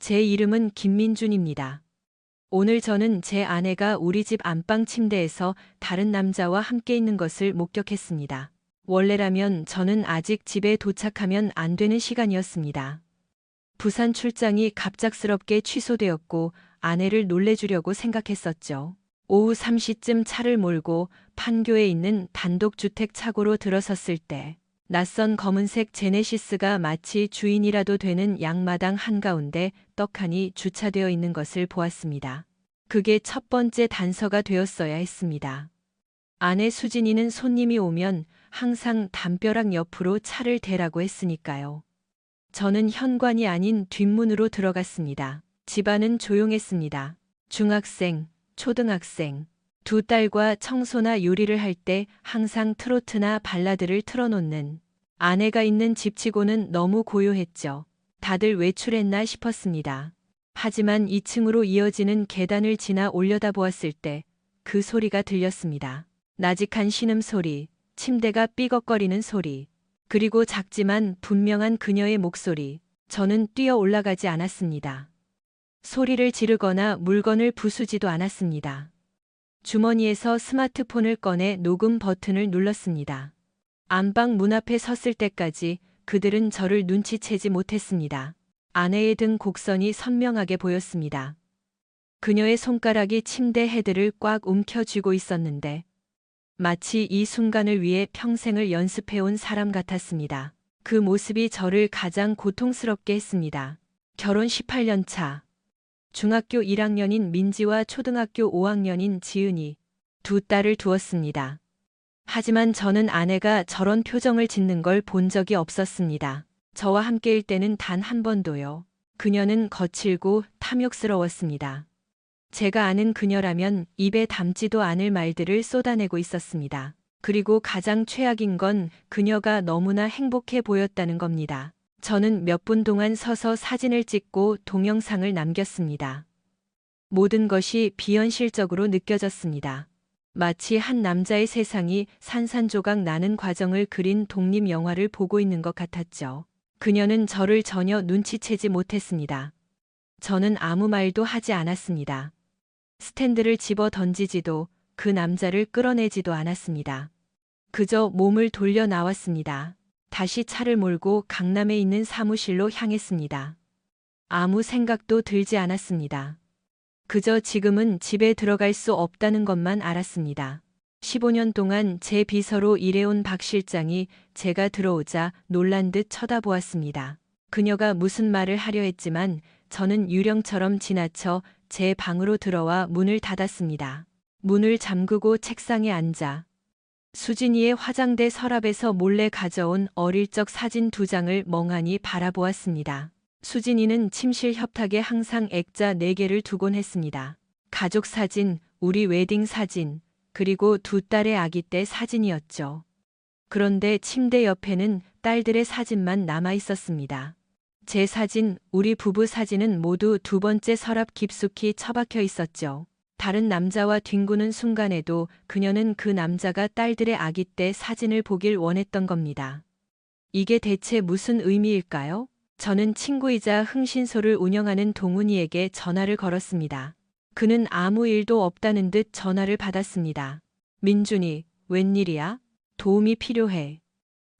제 이름은 김민준입니다. 오늘 저는 제 아내가 우리 집 안방 침대에서 다른 남자와 함께 있는 것을 목격했습니다. 원래라면 저는 아직 집에 도착하면 안 되는 시간이었습니다. 부산 출장이 갑작스럽게 취소되었고 아내를 놀래주려고 생각했었죠. 오후 3시쯤 차를 몰고 판교에 있는 단독주택 차고로 들어섰을 때 낯선 검은색 제네시스가 마치 주인이라도 되는 양마당 한가운데 떡하니 주차되어 있는 것을 보았습니다. 그게 첫 번째 단서가 되었어야 했습니다. 아내 수진이는 손님이 오면 항상 담벼락 옆으로 차를 대라고 했으니까요. 저는 현관이 아닌 뒷문으로 들어갔습니다. 집안은 조용했습니다. 중학생, 초등학생, 두 딸과 청소나 요리를 할 때 항상 트로트나 발라드를 틀어놓는 아내가 있는 집치고는 너무 고요했죠. 다들 외출했나 싶었습니다. 하지만 2층으로 이어지는 계단을 지나 올려다보았을 때 그 소리가 들렸습니다. 나직한 신음소리, 침대가 삐걱거리는 소리, 그리고 작지만 분명한 그녀의 목소리. 저는 뛰어 올라가지 않았습니다. 소리를 지르거나 물건을 부수지도 않았습니다. 주머니에서 스마트폰을 꺼내 녹음 버튼을 눌렀습니다. 안방 문 앞에 섰을 때까지 그들은 저를 눈치채지 못했습니다. 아내의 등 곡선이 선명하게 보였습니다. 그녀의 손가락이 침대 헤드를 꽉 움켜쥐고 있었는데 마치 이 순간을 위해 평생을 연습해온 사람 같았습니다. 그 모습이 저를 가장 고통스럽게 했습니다. 결혼 18년 차. 중학교 1학년인 민지와 초등학교 5학년인 지은이 두 딸을 두었습니다. 하지만 저는 아내가 저런 표정을 짓는 걸 본 적이 없었습니다. 저와 함께일 때는 단 한 번도요. 그녀는 거칠고 탐욕스러웠습니다. 제가 아는 그녀라면 입에 담지도 않을 말들을 쏟아내고 있었습니다. 그리고 가장 최악인 건 그녀가 너무나 행복해 보였다는 겁니다. 저는 몇 분 동안 서서 사진을 찍고 동영상을 남겼습니다. 모든 것이 비현실적으로 느껴졌습니다. 마치 한 남자의 세상이 산산조각 나는 과정을 그린 독립영화를 보고 있는 것 같았죠. 그녀는 저를 전혀 눈치채지 못했습니다. 저는 아무 말도 하지 않았습니다. 스탠드를 집어 던지지도 그 남자를 끌어내지도 않았습니다. 그저 몸을 돌려 나왔습니다. 다시 차를 몰고 강남에 있는 사무실로 향했습니다. 아무 생각도 들지 않았습니다. 그저 지금은 집에 들어갈 수 없다는 것만 알았습니다. 15년 동안 제 비서로 일해온 박 실장이 제가 들어오자 놀란 듯 쳐다보았습니다. 그녀가 무슨 말을 하려 했지만 저는 유령처럼 지나쳐 제 방으로 들어와 문을 닫았습니다. 문을 잠그고 책상에 앉아 수진이의 화장대 서랍에서 몰래 가져온 어릴 적 사진 2장을 멍하니 바라보았습니다. 수진이는 침실 협탁에 항상 액자 4개를 두곤 했습니다. 가족 사진, 우리 웨딩 사진, 그리고 두 딸의 아기 때 사진이었죠. 그런데 침대 옆에는 딸들의 사진만 남아 있었습니다. 제 사진, 우리 부부 사진은 모두 두 번째 서랍 깊숙이 처박혀 있었죠. 다른 남자와 뒹구는 순간에도 그녀는 그 남자가 딸들의 아기 때 사진을 보길 원했던 겁니다. 이게 대체 무슨 의미일까요? 저는 친구이자 흥신소를 운영하는 동훈이에게 전화를 걸었습니다. 그는 아무 일도 없다는 듯 전화를 받았습니다. 민준이, 웬일이야? 도움이 필요해.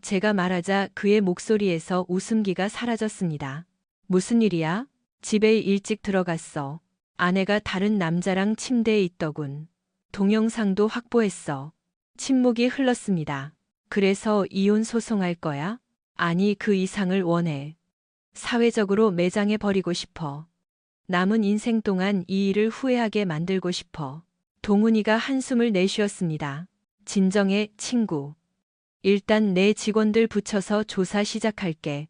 제가 말하자 그의 목소리에서 웃음기가 사라졌습니다. 무슨 일이야? 집에 일찍 들어갔어. 아내가 다른 남자랑 침대에 있더군. 동영상도 확보했어. 침묵이 흘렀습니다. 그래서 이혼 소송할 거야? 아니, 그 이상을 원해. 사회적으로 매장해 버리고 싶어. 남은 인생 동안 이 일을 후회하게 만들고 싶어. 동훈이가 한숨을 내쉬었습니다. 진정해, 친구. 일단 내 직원들 붙여서 조사 시작할게.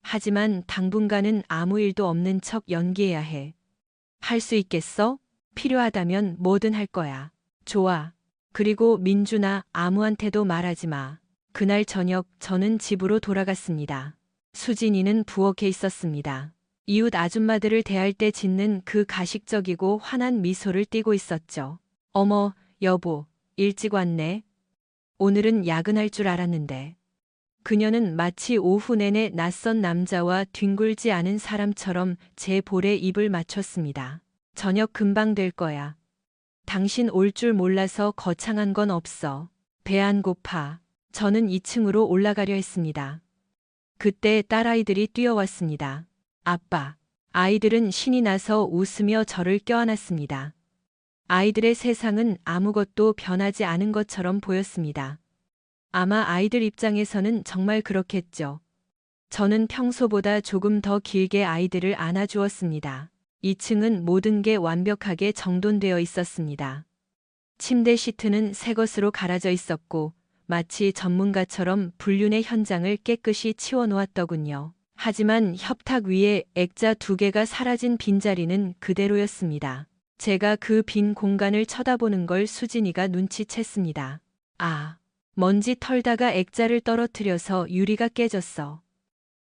하지만 당분간은 아무 일도 없는 척 연기해야 해. 할 수 있겠어? 필요하다면 뭐든 할 거야. 좋아. 그리고 민준아, 아무한테도 말하지 마. 그날 저녁 저는 집으로 돌아갔습니다. 수진이는 부엌에 있었습니다. 이웃 아줌마들을 대할 때 짓는 그 가식적이고 환한 미소를 띠고 있었죠. 어머, 여보, 일찍 왔네. 오늘은 야근할 줄 알았는데. 그녀는 마치 오후 내내 낯선 남자와 뒹굴지 않은 사람처럼 제 볼에 입을 맞췄습니다. 저녁 금방 될 거야. 당신 올 줄 몰라서 거창한 건 없어. 배 안 고파. 저는 2층으로 올라가려 했습니다. 그때 딸아이들이 뛰어왔습니다. 아빠. 아이들은 신이 나서 웃으며 저를 껴안았습니다. 아이들의 세상은 아무것도 변하지 않은 것처럼 보였습니다. 아마 아이들 입장에서는 정말 그렇겠죠. 저는 평소보다 조금 더 길게 아이들을 안아주었습니다. 2층은 모든 게 완벽하게 정돈되어 있었습니다. 침대 시트는 새 것으로 갈아져 있었고 마치 전문가처럼 불륜의 현장을 깨끗이 치워놓았더군요. 하지만 협탁 위에 액자 2개가 사라진 빈자리는 그대로였습니다. 제가 그 빈 공간을 쳐다보는 걸 수진이가 눈치챘습니다. 아, 먼지 털다가 액자를 떨어뜨려서 유리가 깨졌어.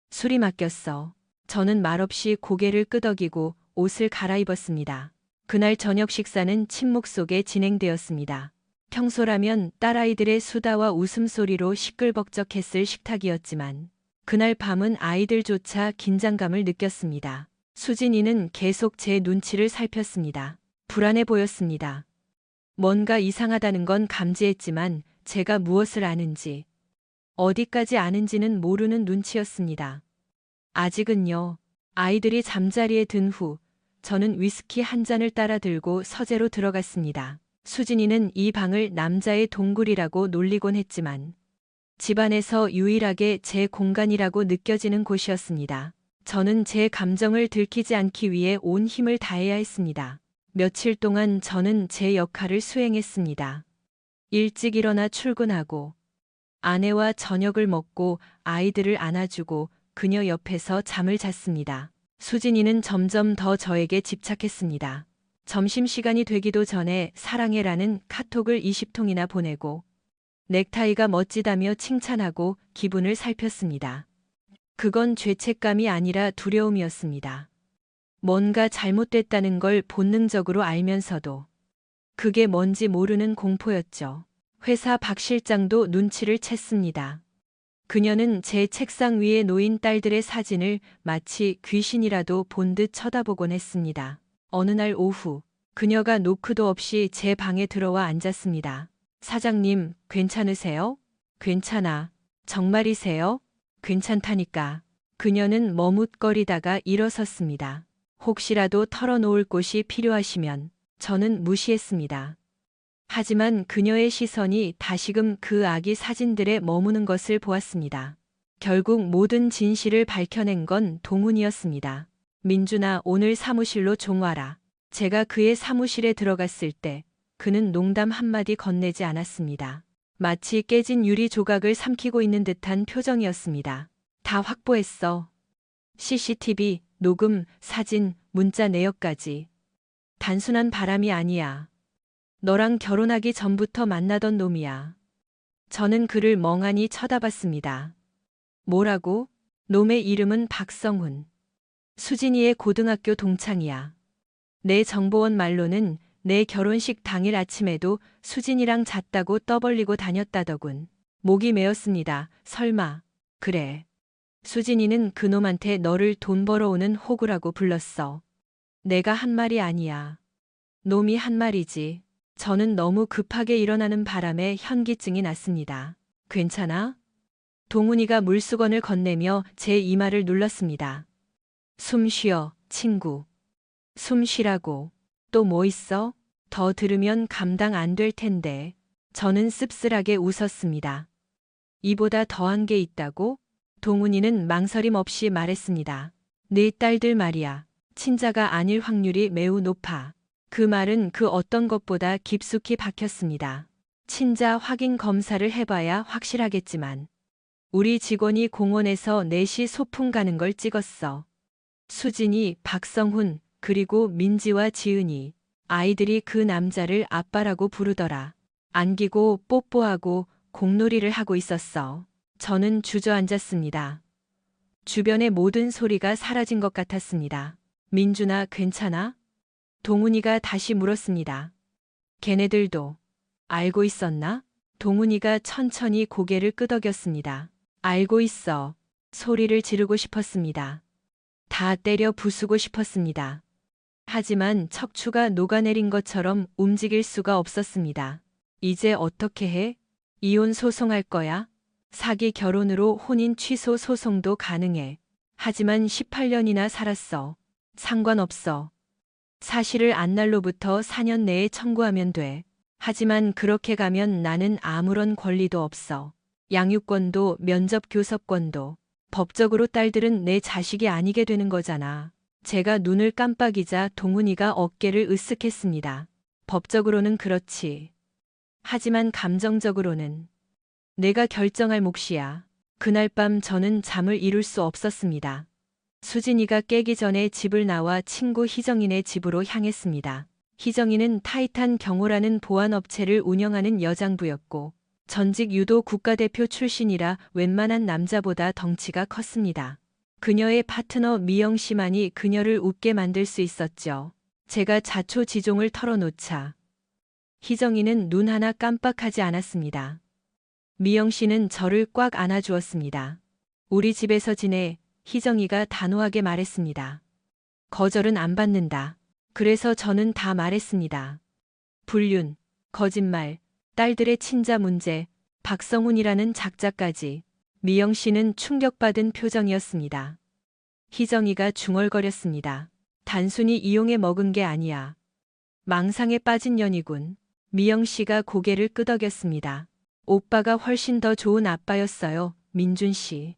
술이 맡겼어. 저는 말없이 고개를 끄덕이고 옷을 갈아입었습니다. 그날 저녁 식사는 침묵 속에 진행되었습니다. 평소라면 딸아이들의 수다와 웃음소리로 시끌벅적했을 식탁이었지만 그날 밤은 아이들조차 긴장감을 느꼈습니다. 수진이는 계속 제 눈치를 살폈습니다. 불안해 보였습니다. 뭔가 이상하다는 건 감지했지만 제가 무엇을 아는지, 어디까지 아는지는 모르는 눈치였습니다. 아직은요. 아이들이 잠자리에 든 후 저는 위스키 한 잔을 따라 들고 서재로 들어갔습니다. 수진이는 이 방을 남자의 동굴이라고 놀리곤 했지만 집안에서 유일하게 제 공간이라고 느껴지는 곳이었습니다. 저는 제 감정을 들키지 않기 위해 온 힘을 다해야 했습니다. 며칠 동안 저는 제 역할을 수행했습니다. 일찍 일어나 출근하고 아내와 저녁을 먹고 아이들을 안아주고 그녀 옆에서 잠을 잤습니다. 수진이는 점점 더 저에게 집착했습니다. 점심시간이 되기도 전에 사랑해라는 카톡을 20통이나 보내고 넥타이가 멋지다며 칭찬하고 기분을 살폈습니다. 그건 죄책감이 아니라 두려움이었습니다. 뭔가 잘못됐다는 걸 본능적으로 알면서도 그게 뭔지 모르는 공포였죠. 회사 박 실장도 눈치를 챘습니다. 그녀는 제 책상 위에 놓인 딸들의 사진을 마치 귀신이라도 본 듯 쳐다보곤 했습니다. 어느 날 오후, 그녀가 노크도 없이 제 방에 들어와 앉았습니다. 사장님, 괜찮으세요? 괜찮아. 정말이세요? 괜찮다니까. 그녀는 머뭇거리다가 일어섰습니다. 혹시라도 털어놓을 곳이 필요하시면 저는 무시했습니다. 하지만 그녀의 시선이 다시금 그 아기 사진들에 머무는 것을 보았습니다. 결국 모든 진실을 밝혀낸 건 동훈이었습니다. 민준아, 오늘 사무실로 좀 와라. 제가 그의 사무실에 들어갔을 때 그는 농담 한마디 건네지 않았습니다. 마치 깨진 유리 조각을 삼키고 있는 듯한 표정이었습니다. 다 확보했어. CCTV, 녹음, 사진, 문자 내역까지. 단순한 바람이 아니야. 너랑 결혼하기 전부터 만나던 놈이야. 저는 그를 멍하니 쳐다봤습니다. 뭐라고? 놈의 이름은 박성훈. 수진이의 고등학교 동창이야. 내 정보원 말로는 내 결혼식 당일 아침에도 수진이랑 잤다고 떠벌리고 다녔다더군. 목이 메었습니다. 설마. 그래. 수진이는 그놈한테 너를 돈 벌어오는 호구라고 불렀어. 내가 한 말이 아니야. 놈이 한 말이지. 저는 너무 급하게 일어나는 바람에 현기증이 났습니다. 괜찮아? 동훈이가 물수건을 건네며 제 이마를 눌렀습니다. 숨 쉬어, 친구. 숨 쉬라고. 또 뭐 있어? 더 들으면 감당 안 될 텐데. 저는 씁쓸하게 웃었습니다. 이보다 더한 게 있다고? 동훈이는 망설임 없이 말했습니다. 네 딸들 말이야. 친자가 아닐 확률이 매우 높아. 그 말은 그 어떤 것보다 깊숙이 박혔습니다. 친자 확인 검사를 해봐야 확실하겠지만 우리 직원이 공원에서 넷이 소풍 가는 걸 찍었어. 수진이, 박성훈, 그리고 민지와 지은이. 아이들이 그 남자를 아빠라고 부르더라. 안기고 뽀뽀하고 공놀이를 하고 있었어. 저는 주저앉았습니다. 주변의 모든 소리가 사라진 것 같았습니다. 민준아, 괜찮아? 동훈이가 다시 물었습니다. 걔네들도 알고 있었나? 동훈이가 천천히 고개를 끄덕였습니다. 알고 있어. 소리를 지르고 싶었습니다. 다 때려 부수고 싶었습니다. 하지만 척추가 녹아내린 것처럼 움직일 수가 없었습니다. 이제 어떻게 해? 이혼 소송할 거야? 사기 결혼으로 혼인 취소 소송도 가능해. 하지만 18년이나 살았어. 상관없어. 사실을 안 날로부터 4년 내에 청구하면 돼. 하지만 그렇게 가면 나는 아무런 권리도 없어. 양육권도 면접 교섭권도. 법적으로 딸들은 내 자식이 아니게 되는 거잖아. 제가 눈을 깜빡이자 동훈이가 어깨를 으쓱했습니다. 법적으로는 그렇지. 하지만 감정적으로는 내가 결정할 몫이야. 그날 밤 저는 잠을 이룰 수 없었습니다. 수진이가 깨기 전에 집을 나와 친구 희정이네 집으로 향했습니다. 희정이는 타이탄 경호라는 보안업체를 운영하는 여장부였고 전직 유도 국가대표 출신이라 웬만한 남자보다 덩치가 컸습니다. 그녀의 파트너 미영 씨만이 그녀를 웃게 만들 수 있었죠. 제가 자초지종을 털어놓자 희정이는 눈 하나 깜빡하지 않았습니다. 미영 씨는 저를 꽉 안아주었습니다. 우리 집에서 지내. 희정이가 단호하게 말했습니다. 거절은 안 받는다. 그래서 저는 다 말했습니다. 불륜, 거짓말, 딸들의 친자 문제, 박성훈이라는 작자까지. 미영 씨는 충격받은 표정이었습니다. 희정이가 중얼거렸습니다. 단순히 이용해 먹은 게 아니야. 망상에 빠진 년이군. 미영 씨가 고개를 끄덕였습니다. 오빠가 훨씬 더 좋은 아빠였어요, 민준 씨.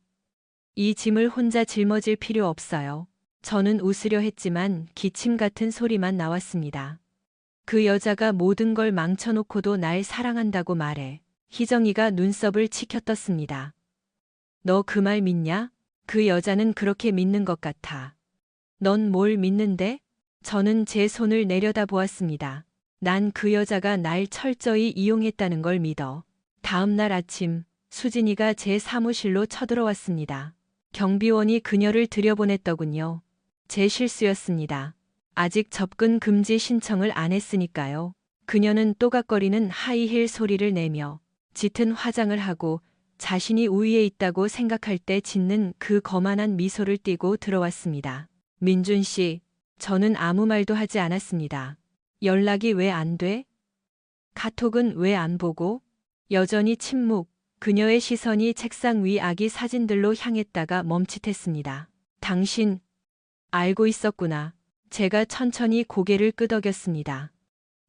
이 짐을 혼자 짊어질 필요 없어요. 저는 웃으려 했지만 기침 같은 소리만 나왔습니다. 그 여자가 모든 걸 망쳐놓고도 날 사랑한다고 말해. 희정이가 눈썹을 치켜떴습니다. 너 그 말 믿냐? 그 여자는 그렇게 믿는 것 같아. 넌 뭘 믿는데? 저는 제 손을 내려다보았습니다. 난 그 여자가 날 철저히 이용했다는 걸 믿어. 다음 날 아침 수진이가 제 사무실로 쳐들어왔습니다. 경비원이 그녀를 들여보냈더군요. 제 실수였습니다. 아직 접근 금지 신청을 안 했으니까요. 그녀는 또각거리는 하이힐 소리를 내며 짙은 화장을 하고 자신이 우위에 있다고 생각할 때 짓는 그 거만한 미소를 띠고 들어왔습니다. 민준 씨, 저는 아무 말도 하지 않았습니다. 연락이 왜 안 돼? 카톡은 왜 안 보고? 여전히 침묵. 그녀의 시선이 책상 위 아기 사진들로 향했다가 멈칫했습니다. 당신, 알고 있었구나. 제가 천천히 고개를 끄덕였습니다.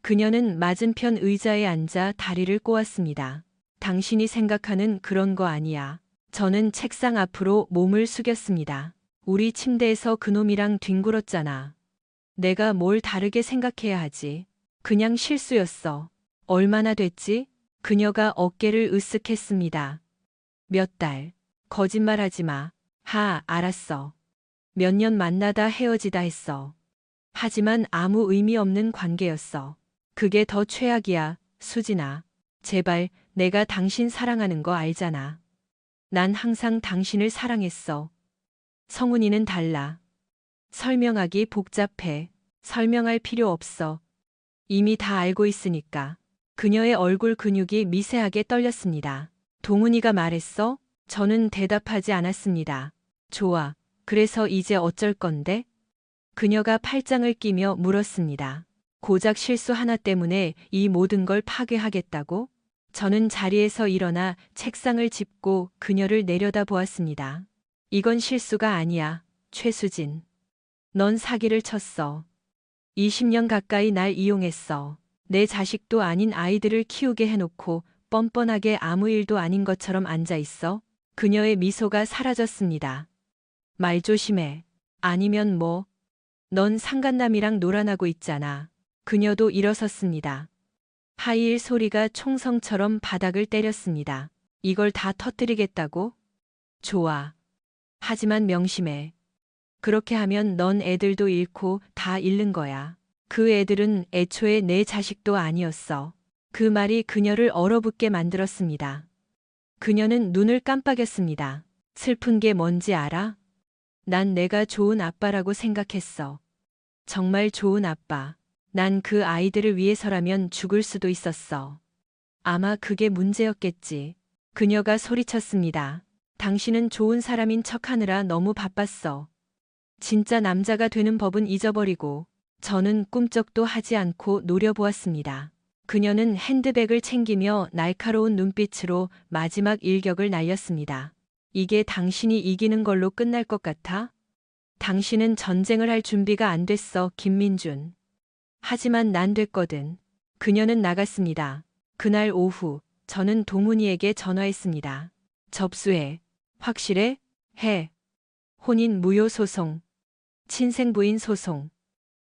그녀는 맞은편 의자에 앉아 다리를 꼬았습니다. 당신이 생각하는 그런 거 아니야. 저는 책상 앞으로 몸을 숙였습니다. 우리 침대에서 그놈이랑 뒹굴었잖아. 내가 뭘 다르게 생각해야 하지. 그냥 실수였어. 얼마나 됐지? 그녀가 어깨를 으쓱했습니다. 몇 달. 거짓말하지 마. 알았어. 몇 년 만나다 헤어지다 했어. 하지만 아무 의미 없는 관계였어. 그게 더 최악이야, 수진아. 제발, 내가 당신 사랑하는 거 알잖아. 난 항상 당신을 사랑했어. 성훈이는 달라. 설명하기 복잡해. 설명할 필요 없어. 이미 다 알고 있으니까. 그녀의 얼굴 근육이 미세하게 떨렸습니다. 동훈이가 말했어? 저는 대답하지 않았습니다. 좋아. 그래서 이제 어쩔 건데? 그녀가 팔짱을 끼며 물었습니다. 고작 실수 하나 때문에 이 모든 걸 파괴하겠다고? 저는 자리에서 일어나 책상을 짚고 그녀를 내려다보았습니다. 이건 실수가 아니야, 최수진. 넌 사기를 쳤어. 20년 가까이 날 이용했어. 내 자식도 아닌 아이들을 키우게 해놓고 뻔뻔하게 아무 일도 아닌 것처럼 앉아있어. 그녀의 미소가 사라졌습니다. 말 조심해. 아니면 뭐? 넌 상간남이랑 놀아나고 있잖아. 그녀도 일어섰습니다. 하이힐 소리가 총성처럼 바닥을 때렸습니다. 이걸 다 터뜨리겠다고? 좋아. 하지만 명심해. 그렇게 하면 넌 애들도 잃고 다 잃는 거야. 그 애들은 애초에 내 자식도 아니었어. 그 말이 그녀를 얼어붙게 만들었습니다. 그녀는 눈을 깜빡였습니다. 슬픈 게 뭔지 알아? 난 내가 좋은 아빠라고 생각했어. 정말 좋은 아빠. 난 그 아이들을 위해서라면 죽을 수도 있었어. 아마 그게 문제였겠지. 그녀가 소리쳤습니다. 당신은 좋은 사람인 척하느라 너무 바빴어. 진짜 남자가 되는 법은 잊어버리고. 저는 꿈쩍도 하지 않고 노려보았습니다. 그녀는 핸드백을 챙기며 날카로운 눈빛으로 마지막 일격을 날렸습니다. 이게 당신이 이기는 걸로 끝날 것 같아? 당신은 전쟁을 할 준비가 안 됐어, 김민준. 하지만 난 됐거든. 그녀는 나갔습니다. 그날 오후 저는 동훈이에게 전화했습니다. 접수해. 확실해? 해. 혼인 무효 소송. 친생 부인 소송.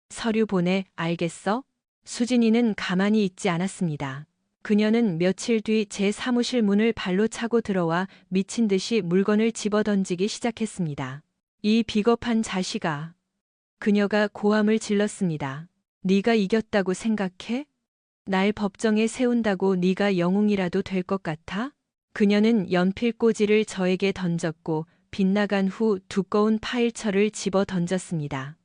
서류 보내. 알겠어? 수진이는 가만히 있지 않았습니다. 그녀는 며칠 뒤 제 사무실 문을 발로 차고 들어와 미친 듯이 물건을 집어던지기 시작했습니다. 이 비겁한 자식아. 그녀가 고함을 질렀습니다. 네가 이겼다고 생각해? 날 법정에 세운다고 네가 영웅이라도 될 것 같아? 그녀는 연필꽂이를 저에게 던졌고 빗나간 후 두꺼운 파일철을 집어 던졌습니다.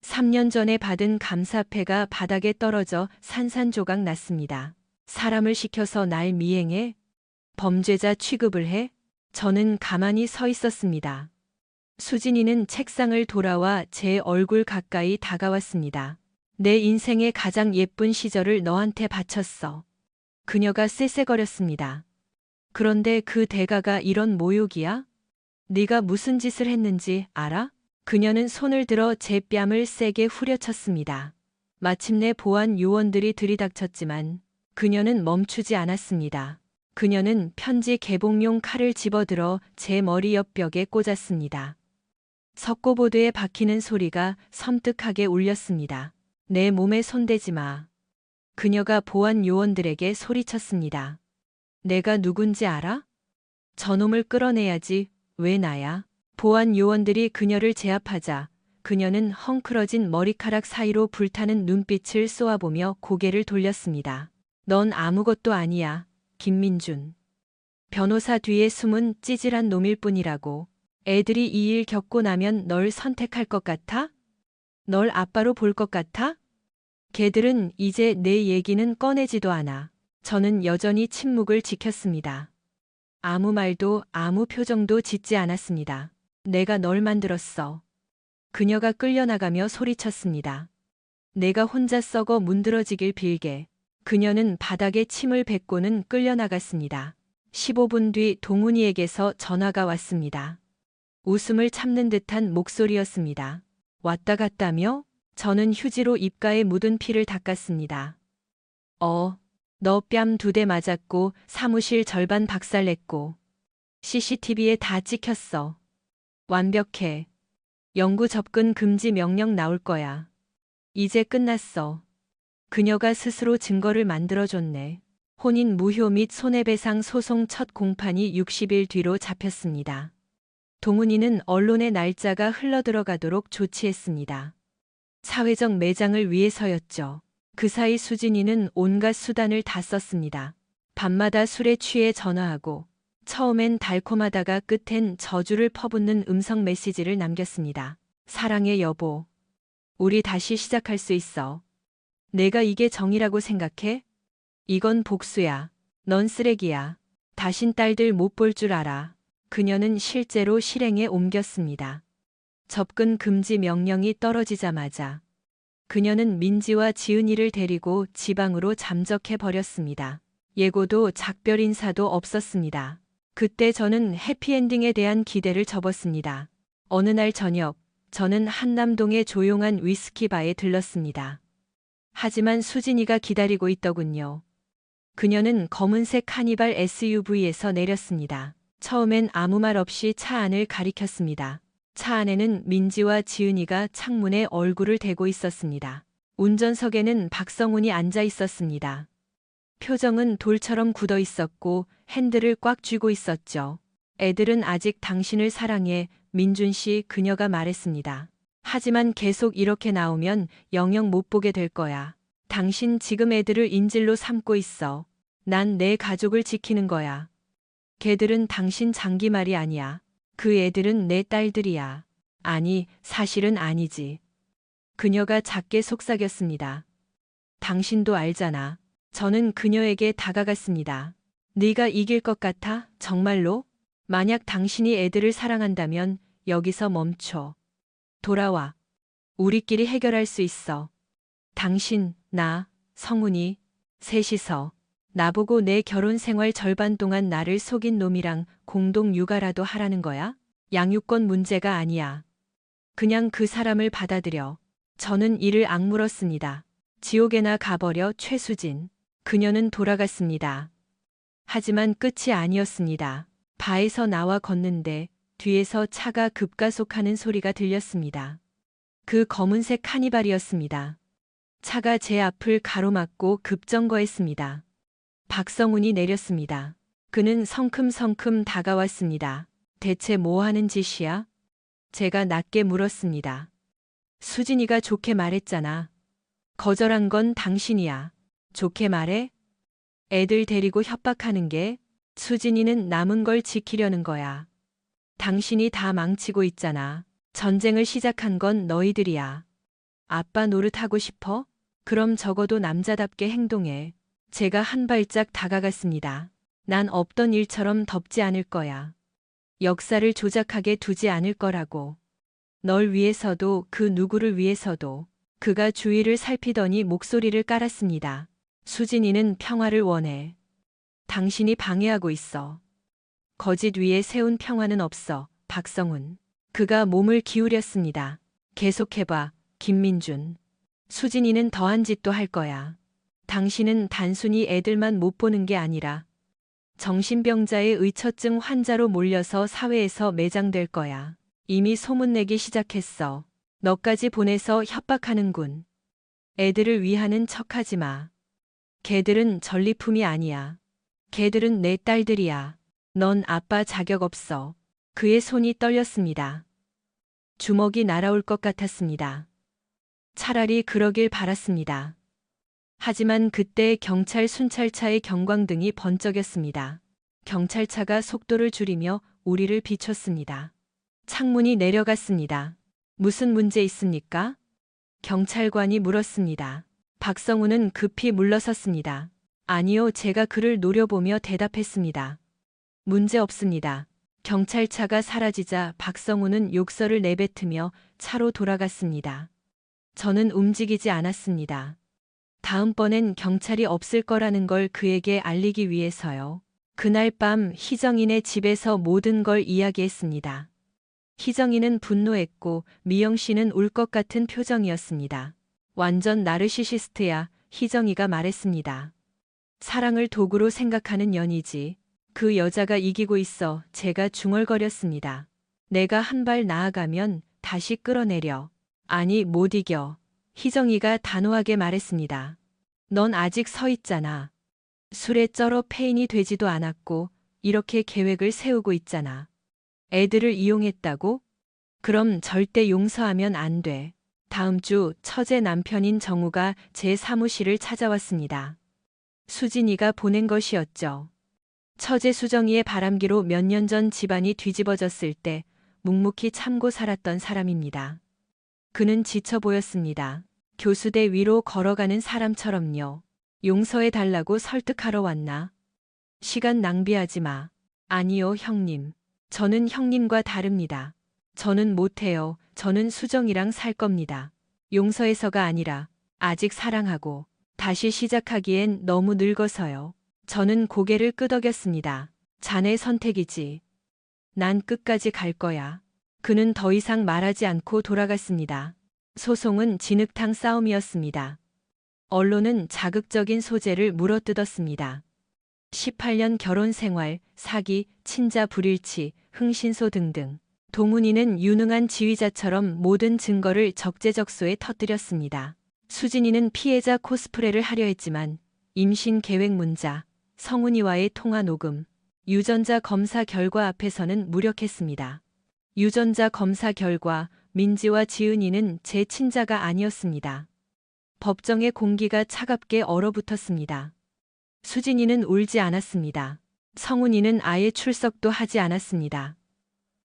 3년 전에 받은 감사패가 바닥에 떨어져 산산조각 났습니다. 사람을 시켜서 날 미행해? 범죄자 취급을 해? 저는 가만히 서 있었습니다. 수진이는 책상을 돌아와 제 얼굴 가까이 다가왔습니다. 내 인생의 가장 예쁜 시절을 너한테 바쳤어. 그녀가 쎄쎄거렸습니다. 그런데 그 대가가 이런 모욕이야? 네가 무슨 짓을 했는지 알아? 그녀는 손을 들어 제 뺨을 세게 후려쳤습니다. 마침내 보안 요원들이 들이닥쳤지만 그녀는 멈추지 않았습니다. 그녀는 편지 개봉용 칼을 집어들어 제 머리 옆 벽에 꽂았습니다. 석고보드에 박히는 소리가 섬뜩하게 울렸습니다. 내 몸에 손대지 마. 그녀가 보안 요원들에게 소리쳤습니다. 내가 누군지 알아? 저놈을 끌어내야지. 왜 나야? 보안 요원들이 그녀를 제압하자 그녀는 헝클어진 머리카락 사이로 불타는 눈빛을 쏘아보며 고개를 돌렸습니다. 넌 아무것도 아니야, 김민준. 변호사 뒤에 숨은 찌질한 놈일 뿐이라고. 애들이 이 일 겪고 나면 널 선택할 것 같아? 널 아빠로 볼 것 같아? 걔들은 이제 내 얘기는 꺼내지도 않아. 저는 여전히 침묵을 지켰습니다. 아무 말도 아무 표정도 짓지 않았습니다. 내가 널 만들었어. 그녀가 끌려나가며 소리쳤습니다. 내가 혼자 썩어 문드러지길 빌게. 그녀는 바닥에 침을 뱉고는 끌려나갔습니다. 15분 뒤 동훈이에게서 전화가 왔습니다. 웃음을 참는 듯한 목소리였습니다. 왔다 갔다며? 저는 휴지로 입가에 묻은 피를 닦았습니다. 너 뺨 2대 맞았고 사무실 절반 박살냈고 CCTV에 다 찍혔어. 완벽해. 영구 접근 금지 명령 나올 거야. 이제 끝났어. 그녀가 스스로 증거를 만들어줬네. 혼인 무효 및 손해배상 소송 첫 공판이 60일 뒤로 잡혔습니다. 동훈이는 언론의 날짜가 흘러들어가도록 조치했습니다. 사회적 매장을 위해서였죠. 그 사이 수진이는 온갖 수단을 다 썼습니다. 밤마다 술에 취해 전화하고 처음엔 달콤하다가 끝엔 저주를 퍼붓는 음성 메시지를 남겼습니다. 사랑해 여보. 우리 다시 시작할 수 있어. 내가 이게 정이라고 생각해? 이건 복수야. 넌 쓰레기야. 다신 딸들 못 볼 줄 알아. 그녀는 실제로 실행에 옮겼습니다. 접근 금지 명령이 떨어지자마자 그녀는 민지와 지은이를 데리고 지방으로 잠적해 버렸습니다. 예고도 작별 인사도 없었습니다. 그때 저는 해피엔딩에 대한 기대를 접었습니다. 어느 날 저녁, 저는 한남동의 조용한 위스키 바에 들렀습니다. 하지만 수진이가 기다리고 있더군요. 그녀는 검은색 카니발 SUV에서 내렸습니다. 처음엔 아무 말 없이 차 안을 가리켰습니다. 차 안에는 민지와 지은이가 창문에 얼굴을 대고 있었습니다. 운전석에는 박성훈이 앉아 있었습니다. 표정은 돌처럼 굳어 있었고 핸들을 꽉 쥐고 있었죠. 애들은 아직 당신을 사랑해, 민준 씨, 그녀가 말했습니다. 하지만 계속 이렇게 나오면 영영 못 보게 될 거야. 당신 지금 애들을 인질로 삼고 있어. 난 내 가족을 지키는 거야. 걔들은 당신 장기말이 아니야. 그 애들은 내 딸들이야. 아니, 사실은 아니지. 그녀가 작게 속삭였습니다. 당신도 알잖아. 저는 그녀에게 다가갔습니다. 네가 이길 것 같아? 정말로? 만약 당신이 애들을 사랑한다면 여기서 멈춰. 돌아와. 우리끼리 해결할 수 있어. 당신, 나, 성훈이, 셋이서 나보고 내 결혼 생활 절반 동안 나를 속인 놈이랑 공동 육아라도 하라는 거야? 양육권 문제가 아니야. 그냥 그 사람을 받아들여. 저는 이를 악물었습니다. 지옥에나 가버려 최수진. 그녀는 돌아갔습니다. 하지만 끝이 아니었습니다. 바에서 나와 걷는데 뒤에서 차가 급가속하는 소리가 들렸습니다. 그 검은색 카니발이었습니다. 차가 제 앞을 가로막고 급정거했습니다. 박성훈이 내렸습니다. 그는 성큼성큼 다가왔습니다. 대체 뭐 하는 짓이야? 제가 낮게 물었습니다. 수진이가 좋게 말했잖아. 거절한 건 당신이야. 좋게 말해? 애들 데리고 협박하는 게 수진이는 남은 걸 지키려는 거야. 당신이 다 망치고 있잖아. 전쟁을 시작한 건 너희들이야. 아빠 노릇하고 싶어? 그럼 적어도 남자답게 행동해. 제가 한 발짝 다가갔습니다. 난 없던 일처럼 덮지 않을 거야. 역사를 조작하게 두지 않을 거라고. 널 위해서도 그 누구를 위해서도. 그가 주위를 살피더니 목소리를 깔았습니다. 수진이는 평화를 원해. 당신이 방해하고 있어. 거짓 위에 세운 평화는 없어, 박성훈. 그가 몸을 기울였습니다. 계속해봐, 김민준. 수진이는 더한 짓도 할 거야. 당신은 단순히 애들만 못 보는 게 아니라 정신병자의 의처증 환자로 몰려서 사회에서 매장될 거야. 이미 소문내기 시작했어. 너까지 보내서 협박하는군. 애들을 위하는 척하지 마. 걔들은 전리품이 아니야. 걔들은 내 딸들이야. 넌 아빠 자격 없어. 그의 손이 떨렸습니다. 주먹이 날아올 것 같았습니다. 차라리 그러길 바랐습니다. 하지만 그때 경찰 순찰차의 경광등이 번쩍였습니다. 경찰차가 속도를 줄이며 우리를 비췄습니다. 창문이 내려갔습니다. 무슨 문제 있습니까? 경찰관이 물었습니다. 박성훈은 급히 물러섰습니다. 아니요, 제가 그를 노려보며 대답했습니다. 문제 없습니다. 경찰차가 사라지자 박성훈은 욕설을 내뱉으며 차로 돌아갔습니다. 저는 움직이지 않았습니다. 다음번엔 경찰이 없을 거라는 걸 그에게 알리기 위해서요. 그날 밤 희정이네 집에서 모든 걸 이야기했습니다. 희정이는 분노했고 미영 씨는 울 것 같은 표정이었습니다. 완전 나르시시스트야, 희정이가 말했습니다. 사랑을 도구로 생각하는 년이지. 그 여자가 이기고 있어. 제가 중얼거렸습니다. 내가 한 발 나아가면 다시 끌어내려. 아니, 못 이겨. 희정이가 단호하게 말했습니다. 넌 아직 서 있잖아. 술에 쩔어 폐인이 되지도 않았고 이렇게 계획을 세우고 있잖아. 애들을 이용했다고? 그럼 절대 용서하면 안 돼. 다음 주 처제 남편인 정우가 제 사무실을 찾아왔습니다. 수진이가 보낸 것이었죠. 처제 수정이의 바람기로 몇 년 전 집안이 뒤집어졌을 때 묵묵히 참고 살았던 사람입니다. 그는 지쳐 보였습니다. 교수대 위로 걸어가는 사람처럼요. 용서해 달라고 설득하러 왔나? 시간 낭비하지 마. 아니요, 형님. 저는 형님과 다릅니다. 저는 못해요. 저는 수정이랑 살 겁니다. 용서해서가 아니라 아직 사랑하고 다시 시작하기엔 너무 늙어서요. 저는 고개를 끄덕였습니다. 자네 선택이지. 난 끝까지 갈 거야. 그는 더 이상 말하지 않고 돌아갔습니다. 소송은 진흙탕 싸움이었습니다. 언론은 자극적인 소재를 물어뜯었습니다. 18년 결혼 생활, 사기, 친자 불일치, 흥신소 등등. 동훈이는 유능한 지휘자처럼 모든 증거를 적재적소에 터뜨렸습니다. 수진이는 피해자 코스프레를 하려 했지만 임신 계획 문자, 성훈이와의 통화 녹음, 유전자 검사 결과 앞에서는 무력했습니다. 유전자 검사 결과 민지와 지은이는 제 친자가 아니었습니다. 법정의 공기가 차갑게 얼어붙었습니다. 수진이는 울지 않았습니다. 성훈이는 아예 출석도 하지 않았습니다.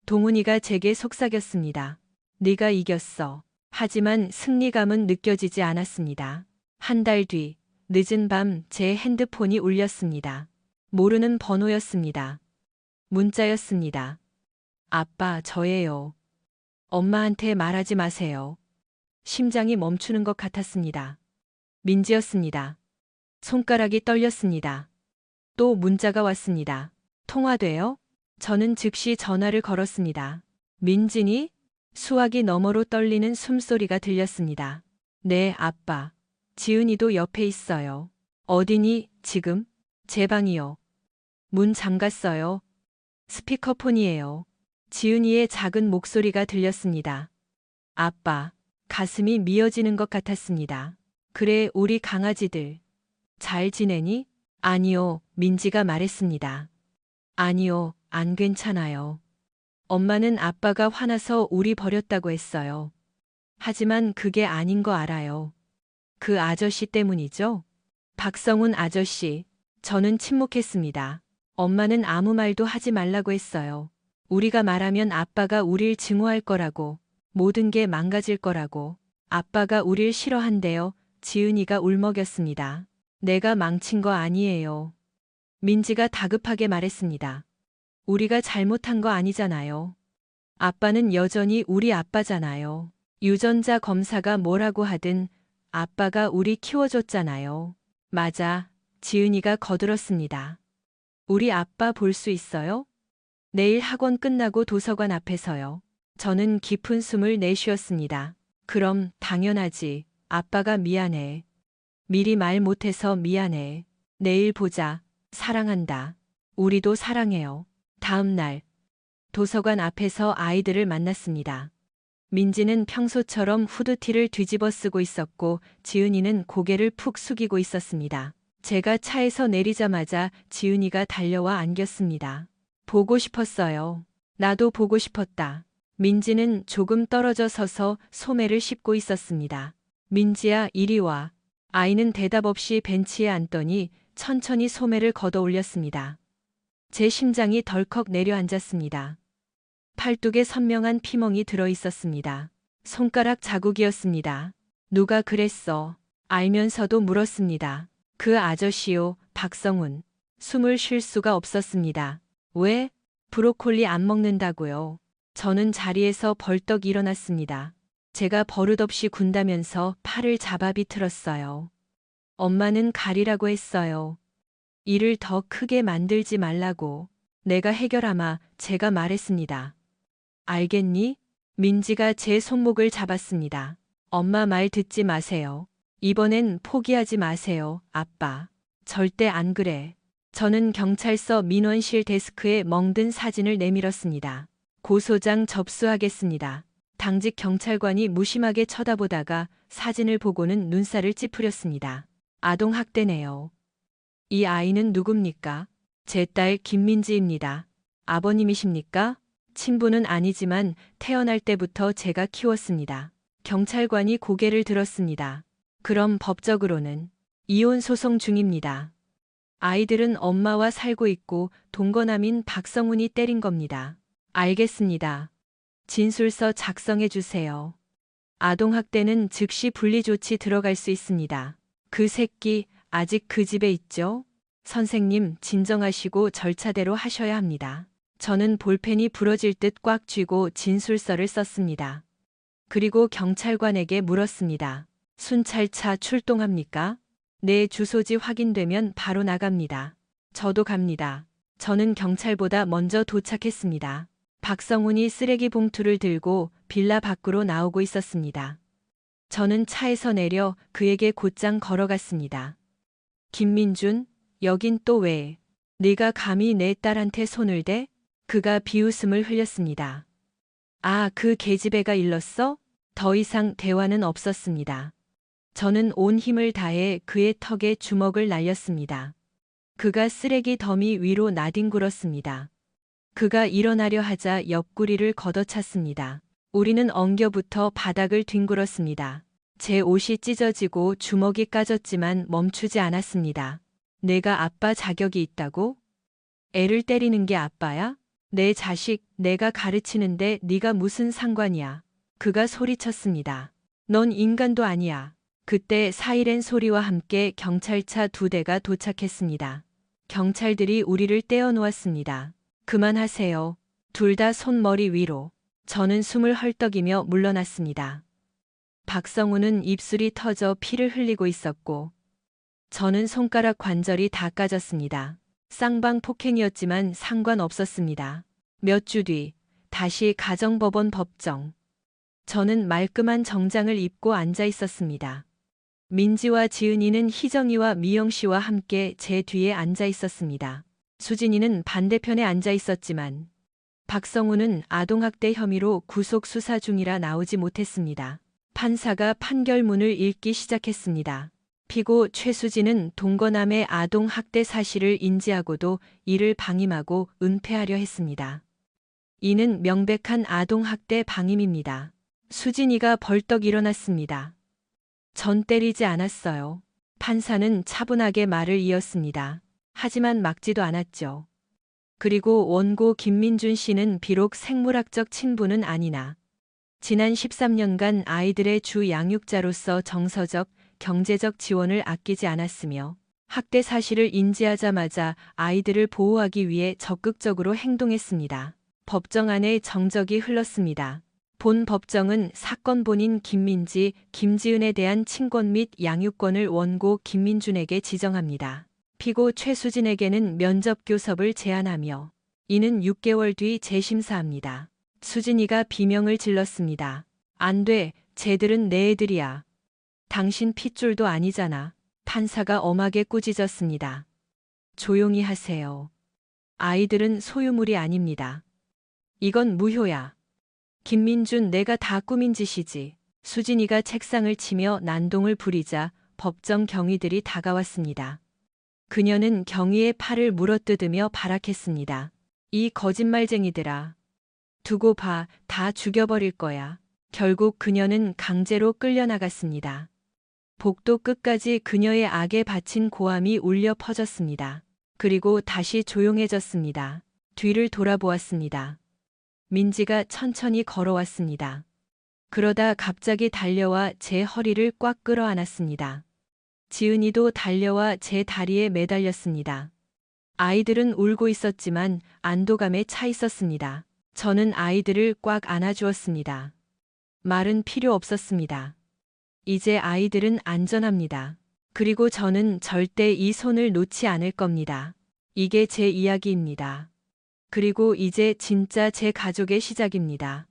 동훈이가 제게 속삭였습니다. 네가 이겼어. 하지만 승리감은 느껴지지 않았습니다. 한 달 뒤, 늦은 밤 제 핸드폰이 울렸습니다. 모르는 번호였습니다. 문자였습니다. 아빠, 저예요. 엄마한테 말하지 마세요. 심장이 멈추는 것 같았습니다. 민지였습니다. 손가락이 떨렸습니다. 또 문자가 왔습니다. 통화돼요? 저는 즉시 전화를 걸었습니다. 민진이? 수화기 너머로 떨리는 숨소리가 들렸습니다. 네, 아빠. 지은이도 옆에 있어요. 어디니, 지금? 제 방이요. 문 잠갔어요. 스피커폰이에요. 지은이의 작은 목소리가 들렸습니다. 아빠, 가슴이 미어지는 것 같았습니다. 그래, 우리 강아지들. 잘 지내니? 아니요, 민지가 말했습니다. 아니요, 안 괜찮아요. 엄마는 아빠가 화나서 우리 버렸다고 했어요. 하지만 그게 아닌 거 알아요. 그 아저씨 때문이죠? 박성훈 아저씨. 저는 침묵했습니다. 엄마는 아무 말도 하지 말라고 했어요. 우리가 말하면 아빠가 우릴 증오할 거라고, 모든 게 망가질 거라고. 아빠가 우릴 싫어한대요. 지은이가 울먹였습니다. 내가 망친 거 아니에요. 민지가 다급하게 말했습니다. 우리가 잘못한 거 아니잖아요. 아빠는 여전히 우리 아빠잖아요. 유전자 검사가 뭐라고 하든 아빠가 우리 키워줬잖아요. 맞아. 지은이가 거들었습니다. 우리 아빠 볼 수 있어요? 내일 학원 끝나고 도서관 앞에서요. 저는 깊은 숨을 내쉬었습니다. 그럼 당연하지. 아빠가 미안해. 미리 말 못해서 미안해. 내일 보자. 사랑한다. 우리도 사랑해요. 다음 날 도서관 앞에서 아이들을 만났습니다. 민지는 평소처럼 후드티를 뒤집어 쓰고 있었고 지은이는 고개를 푹 숙이고 있었습니다. 제가 차에서 내리자마자 지은이가 달려와 안겼습니다. 보고 싶었어요. 나도 보고 싶었다. 민지는 조금 떨어져 서서 소매를 씹고 있었습니다. 민지야, 이리 와. 아이는 대답 없이 벤치에 앉더니 천천히 소매를 걷어 올렸습니다. 제 심장이 덜컥 내려앉았습니다. 팔뚝에 선명한 피멍이 들어 있었습니다. 손가락 자국이었습니다. 누가 그랬어? 알면서도 물었습니다. 그 아저씨요, 박성훈. 숨을 쉴 수가 없었습니다. 왜? 브로콜리 안 먹는다고요. 저는 자리에서 벌떡 일어났습니다. 제가 버릇없이 군다면서 팔을 잡아 비틀었어요. 엄마는 가리라고 했어요. 일을 더 크게 만들지 말라고. 내가 해결하마. 제가 말했습니다. 알겠니? 민지가 제 손목을 잡았습니다. 엄마 말 듣지 마세요. 이번엔 포기하지 마세요, 아빠. 절대 안 그래. 저는 경찰서 민원실 데스크에 멍든 사진을 내밀었습니다. 고소장 접수하겠습니다. 당직 경찰관이 무심하게 쳐다보다가 사진을 보고는 눈살을 찌푸렸습니다. 아동학대네요. 이 아이는 누굽니까? 제 딸 김민지입니다. 아버님이십니까? 친부는 아니지만 태어날 때부터 제가 키웠습니다. 경찰관이 고개를 들었습니다. 그럼 법적으로는 이혼 소송 중입니다. 아이들은 엄마와 살고 있고 동거남인 박성훈이 때린 겁니다. 알겠습니다. 진술서 작성해 주세요. 아동학대는 즉시 분리조치 들어갈 수 있습니다. 그 새끼 아직 그 집에 있죠? 선생님, 진정하시고 절차대로 하셔야 합니다. 저는 볼펜이 부러질 듯 꽉 쥐고 진술서를 썼습니다. 그리고 경찰관에게 물었습니다. 순찰차 출동합니까? 네, 주소지 확인되면 바로 나갑니다. 저도 갑니다. 저는 경찰보다 먼저 도착했습니다. 박성훈이 쓰레기 봉투를 들고 빌라 밖으로 나오고 있었습니다. 저는 차에서 내려 그에게 곧장 걸어갔습니다. 김민준, 여긴 또 왜? 네가 감히 내 딸한테 손을 대? 그가 비웃음을 흘렸습니다. 아, 그 계집애가 일렀어? 더 이상 대화는 없었습니다. 저는 온 힘을 다해 그의 턱에 주먹을 날렸습니다. 그가 쓰레기 더미 위로 나뒹굴었습니다. 그가 일어나려 하자 옆구리를 걷어찼습니다. 우리는 엉겨붙어 바닥을 뒹굴었습니다. 제 옷이 찢어지고 주먹이 까졌지만 멈추지 않았습니다. 내가 아빠 자격이 있다고? 애를 때리는 게 아빠야? 내 자식, 내가 가르치는데 네가 무슨 상관이야? 그가 소리쳤습니다. 넌 인간도 아니야. 그때 사이렌 소리와 함께 경찰차 2대가 도착했습니다. 경찰들이 우리를 떼어놓았습니다. 그만하세요. 둘 다 손머리 위로. 저는 숨을 헐떡이며 물러났습니다. 박성우는 입술이 터져 피를 흘리고 있었고, 저는 손가락 관절이 다 까졌습니다. 쌍방 폭행이었지만 상관없었습니다. 몇 주 뒤, 다시 가정법원 법정. 저는 말끔한 정장을 입고 앉아 있었습니다. 민지와 지은이는 희정이와 미영 씨와 함께 제 뒤에 앉아 있었습니다. 수진이는 반대편에 앉아 있었지만 박성우는 아동학대 혐의로 구속 수사 중이라 나오지 못했습니다. 판사가 판결문을 읽기 시작했습니다. 피고 최수진은 동거남의 아동학대 사실을 인지하고도 이를 방임하고 은폐하려 했습니다. 이는 명백한 아동학대 방임입니다. 수진이가 벌떡 일어났습니다. 전 때리지 않았어요. 판사는 차분하게 말을 이었습니다. 하지만 막지도 않았죠. 그리고 원고 김민준 씨는 비록 생물학적 친부는 아니나 지난 13년간 아이들의 주 양육자로서 정서적, 경제적 지원을 아끼지 않았으며 학대 사실을 인지하자마자 아이들을 보호하기 위해 적극적으로 행동했습니다. 법정 안에 정적이 흘렀습니다. 본 법정은 사건 본인 김민지, 김지은에 대한 친권 및 양육권을 원고 김민준에게 지정합니다. 피고 최수진에게는 면접 교섭을 제안하며 이는 6개월 뒤 재심사합니다. 수진이가 비명을 질렀습니다. 안 돼, 쟤들은 내 애들이야. 당신 핏줄도 아니잖아. 판사가 엄하게 꾸짖었습니다. 조용히 하세요. 아이들은 소유물이 아닙니다. 이건 무효야. 김민준 내가 다 꾸민 짓이지. 수진이가 책상을 치며 난동을 부리자 법정 경위들이 다가왔습니다. 그녀는 경위의 팔을 물어뜯으며 발악했습니다. 이 거짓말쟁이들아. 두고 봐, 다 죽여버릴 거야. 결국 그녀는 강제로 끌려나갔습니다. 복도 끝까지 그녀의 악에 바친 고함이 울려 퍼졌습니다. 그리고 다시 조용해졌습니다. 뒤를 돌아보았습니다. 민지가 천천히 걸어왔습니다. 그러다 갑자기 달려와 제 허리를 꽉 끌어안았습니다. 지은이도 달려와 제 다리에 매달렸습니다. 아이들은 울고 있었지만 안도감에 차 있었습니다. 저는 아이들을 꽉 안아주었습니다. 말은 필요 없었습니다. 이제 아이들은 안전합니다. 그리고 저는 절대 이 손을 놓지 않을 겁니다. 이게 제 이야기입니다. 그리고 이제 진짜 제 가족의 시작입니다.